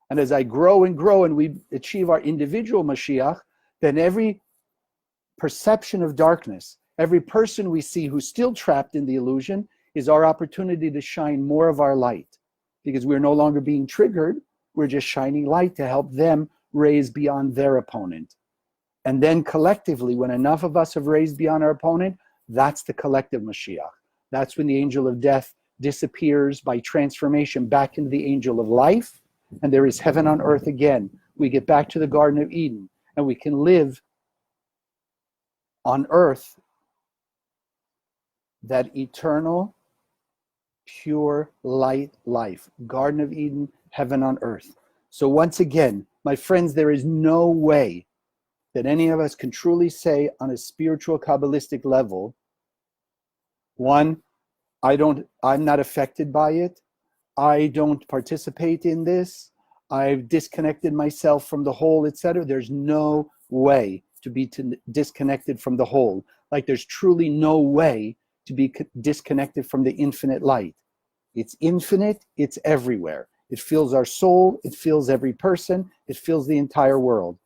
And as I grow and grow and we achieve our individual Mashiach, then every perception of darkness, every person we see who's still trapped in the illusion is our opportunity to shine more of our light. Because we're no longer being triggered, we're just shining light to help them raise beyond their opponent. And then collectively, when enough of us have raised beyond our opponent, that's the collective Mashiach. That's when the angel of death disappears by transformation back into the angel of life, and there is heaven on earth again. We get back to the Garden of Eden, and we can live on earth that eternal, pure light life. Garden of Eden, heaven on earth. So once again, my friends, there is no way that any of us can truly say on a spiritual Kabbalistic level, one, I'm not affected by it. I don't participate in this. I've disconnected myself from the whole, etc. There's no way to be disconnected from the whole. Like there's truly no way to be disconnected from the infinite light. It's infinite, it's everywhere. It fills our soul, it fills every person, it fills the entire world.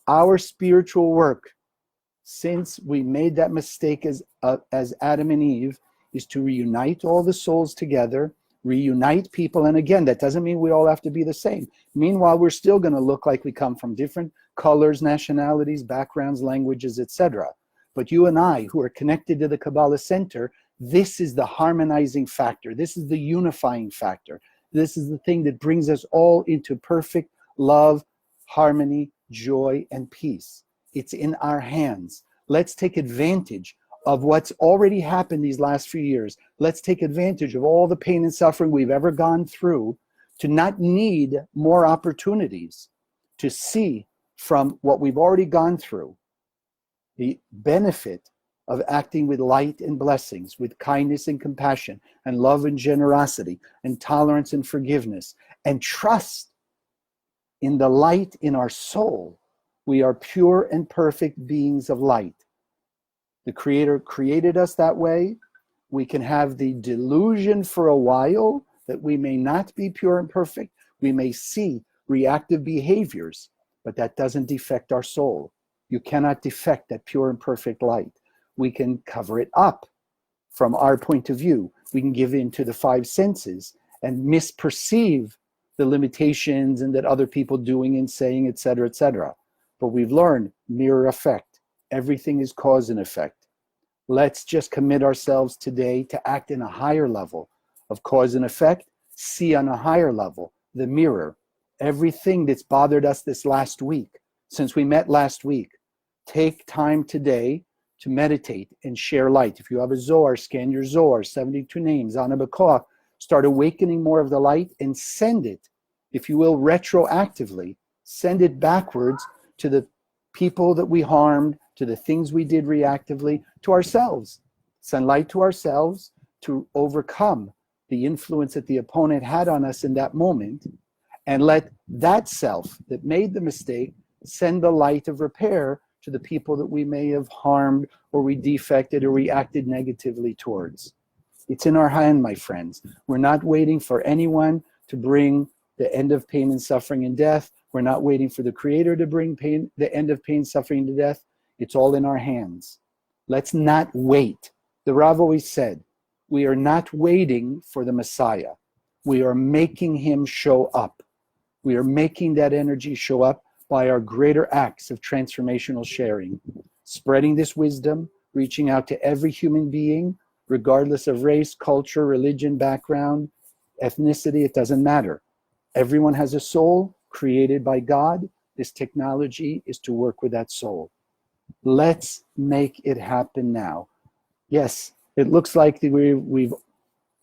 Our spiritual work, since we made that mistake as Adam and Eve, is to reunite all the souls together, reunite people. And again, that doesn't mean we all have to be the same. Meanwhile, we're still going to look like we come from different colors, nationalities, backgrounds, languages, etc. But you and I, who are connected to the Kabbalah Center, this is the harmonizing factor. This is the unifying factor. This is the thing that brings us all into perfect love, harmony, joy, and peace. It's in our hands. Let's take advantage of what's already happened these last few years. Let's take advantage of all the pain and suffering we've ever gone through to not need more opportunities to see from what we've already gone through the benefit of acting with light and blessings, with kindness and compassion, and love and generosity, and tolerance and forgiveness, and trust in the light in our soul. We are pure and perfect beings of light. The Creator created us that way. We can have the delusion for a while that we may not be pure and perfect. We may see reactive behaviors, but that doesn't defect our soul. You cannot defect that pure and perfect light. We can cover it up from our point of view. We can give in to the five senses and misperceive the limitations and that other people doing and saying, etc., etc. But we've learned mirror effect. Everything is cause and effect. Let's just commit ourselves today to act in a higher level of cause and effect, see on a higher level, the mirror. Everything that's bothered us this last week, since we met last week, take time today to meditate and share light. If you have a Zohar, scan your Zohar, 72 names, Ana B'Koach, start awakening more of the light and send it, if you will, retroactively. Send it backwards to the people that we harmed, to the things we did reactively, to ourselves. Send light to ourselves to overcome the influence that the opponent had on us in that moment, and let that self that made the mistake send the light of repair to the people that we may have harmed or we defected or reacted negatively towards. It's in our hand, my friends. We're not waiting for anyone to bring the end of pain and suffering and death. We're not waiting for the Creator to bring pain, the end of pain, suffering, and death. It's all in our hands. Let's not wait. The Rav always said, we are not waiting for the Messiah. We are making him show up. We are making that energy show up by our greater acts of transformational sharing, spreading this wisdom, reaching out to every human being, regardless of race, culture, religion, background, ethnicity, it doesn't matter. Everyone has a soul created by God. This technology is to work with that soul. Let's make it happen now. Yes, it looks like we've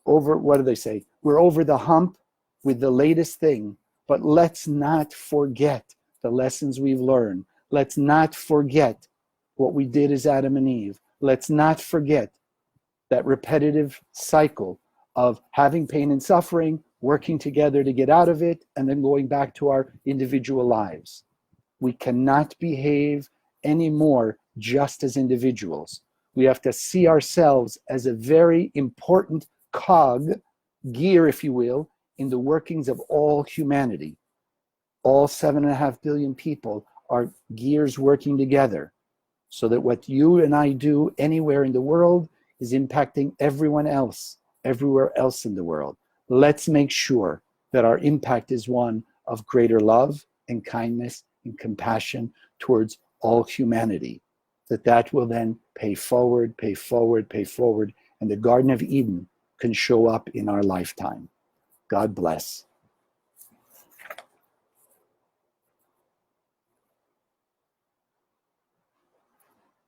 over, what do they say? We're over the hump with the latest thing, but let's not forget the lessons we've learned. Let's not forget what we did as Adam and Eve. Let's not forget that repetitive cycle of having pain and suffering, working together to get out of it, and then going back to our individual lives. We cannot behave anymore just as individuals. We have to see ourselves as a very important cog, gear, if you will, in the workings of all humanity. All 7.5 billion people are gears working together, so that what you and I do anywhere in the world is impacting everyone else, everywhere else in the world. Let's make sure that our impact is one of greater love and kindness and compassion towards all humanity. That will then pay forward, pay forward, pay forward, and the Garden of Eden can show up in our lifetime. God bless.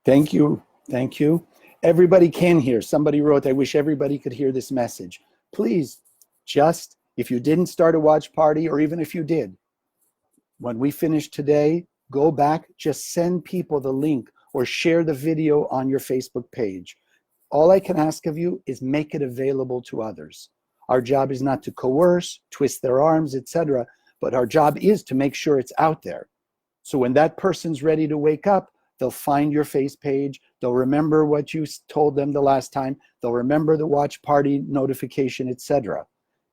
Thank you. Thank you. Everybody can hear. Somebody wrote, I wish everybody could hear this message. Please, just, if you didn't start a watch party, or even if you did, when we finish today, go back, just send people the link or share the video on your Facebook page. All I can ask of you is make it available to others. Our job is not to coerce, twist their arms, etc., but our job is to make sure it's out there. So when that person's ready to wake up, they'll find your face page, they'll remember what you told them the last time, they'll remember the watch party notification, etc.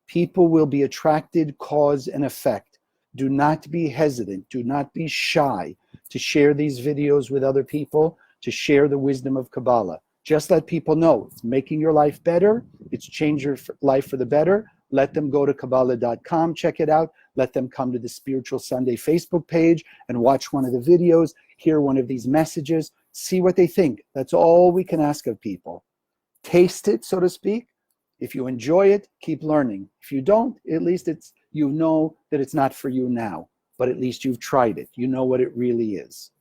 People will be attracted, cause and effect. Do not be hesitant, do not be shy to share these videos with other people, to share the wisdom of Kabbalah. Just let people know it's making your life better, it's changed your life for the better. Let them go to Kabbalah.com, check it out. Let them come to the Spiritual Sunday Facebook page and watch one of the videos, hear one of these messages, see what they think. That's all we can ask of people. Taste it, so to speak. If you enjoy it, keep learning. If you don't, at least you know that it's not for you now, but at least you've tried it. You know what it really is.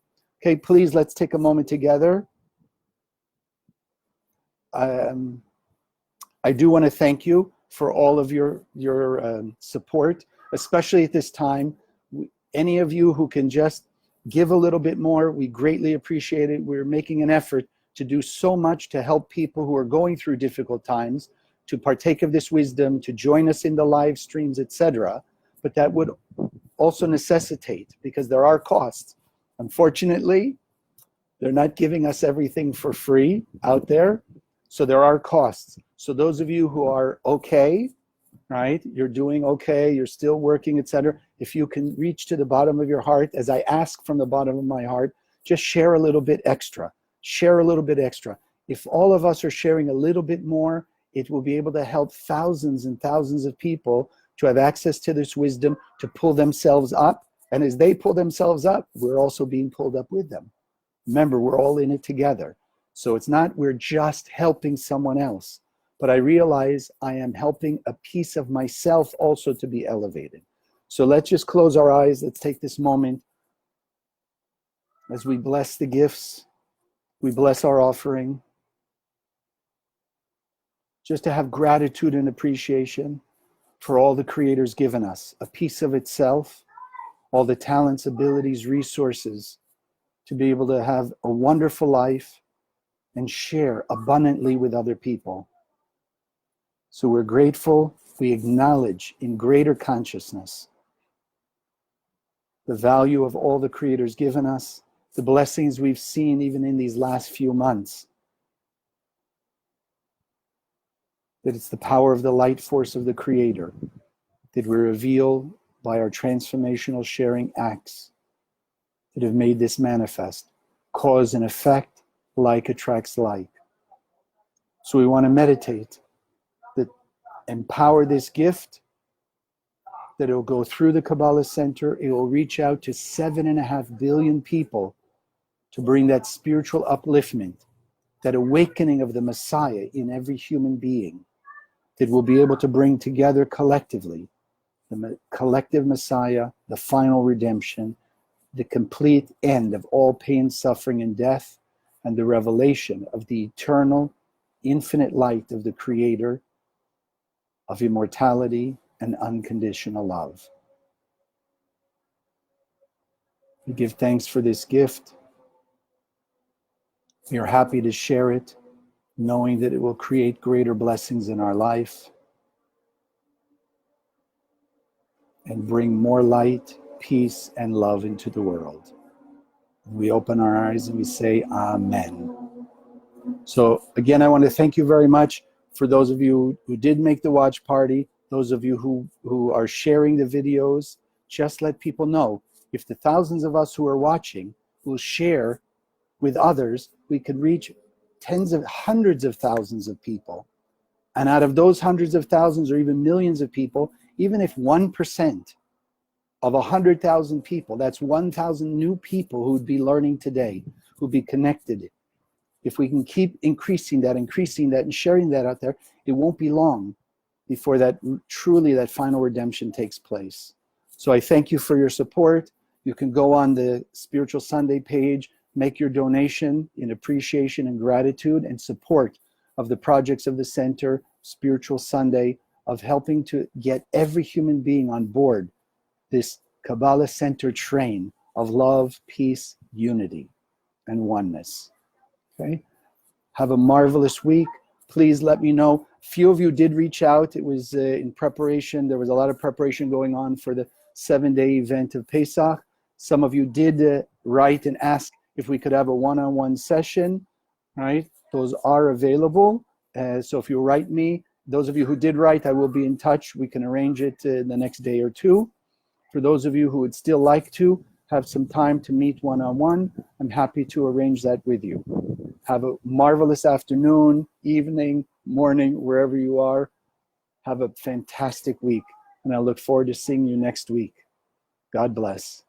Okay, please, let's take a moment together. I do want to thank you for all of your support, especially at this time. Any of you who can just give a little bit more, we greatly appreciate it. We're making an effort to do so much to help people who are going through difficult times, to partake of this wisdom, to join us in the live streams, etc. But that would also necessitate, because there are costs. Unfortunately, they're not giving us everything for free out there. So there are costs. So those of you who are okay, right, you're doing okay, you're still working, etc. If you can reach to the bottom of your heart, as I ask from the bottom of my heart, just share a little bit extra. Share a little bit extra. If all of us are sharing a little bit more, it will be able to help thousands and thousands of people to have access to this wisdom, to pull themselves up. And as they pull themselves up, we're also being pulled up with them. Remember, we're all in it together. So it's not we're just helping someone else, but I realize I am helping a piece of myself also to be elevated. So let's just close our eyes. Let's take this moment. As we bless the gifts, we bless our offering. Just to have gratitude and appreciation for all the Creator's given us, a piece of itself, all the talents, abilities, resources, to be able to have a wonderful life and share abundantly with other people. So we're grateful. We acknowledge in greater consciousness the value of all the Creator's given us, the blessings we've seen even in these last few months. That it's the power of the light force of the Creator that we reveal by our transformational sharing acts that have made this manifest. Cause and effect, like attracts like. So we want to meditate, that empower this gift, that it will go through the Kabbalah Center. It will reach out to 7.5 billion people to bring that spiritual upliftment, that awakening of the Messiah in every human being, that we'll be able to bring together collectively the collective Messiah, the final redemption, the complete end of all pain, suffering, and death, and the revelation of the eternal, infinite light of the Creator, of immortality and unconditional love. We give thanks for this gift. We are happy to share it, knowing that it will create greater blessings in our life and bring more light, peace, and love into the world. We open our eyes and we say, Amen. So again, I want to thank you very much for those of you who did make the watch party, those of you who are sharing the videos. Just let people know, if the thousands of us who are watching will share with others, we could reach hundreds of thousands of people. And out of those hundreds of thousands or even millions of people, even if 1% of 100,000 people, that's 1,000 new people who would be learning today, who'd be connected. If we can keep increasing that and sharing that out there, it won't be long before that truly that final redemption takes place. So I thank you for your support. You can go on the Spiritual Sunday page, make your donation in appreciation and gratitude and support of the projects of the Center, Spiritual Sunday, of helping to get every human being on board this Kabbalah Center train of love, peace, unity, and oneness. Okay? Have a marvelous week. Please let me know. Few of you did reach out. It was in preparation. There was a lot of preparation going on for the 7-day event of Pesach. Some of you did write and ask if we could have a one-on-one session, right? Those are available. So if you write me, those of you who did write, I will be in touch. We can arrange it the next day or two. For those of you who would still like to have some time to meet one-on-one, I'm happy to arrange that with you. Have a marvelous afternoon, evening, morning, wherever you are. Have a fantastic week, and I look forward to seeing you next week. God bless.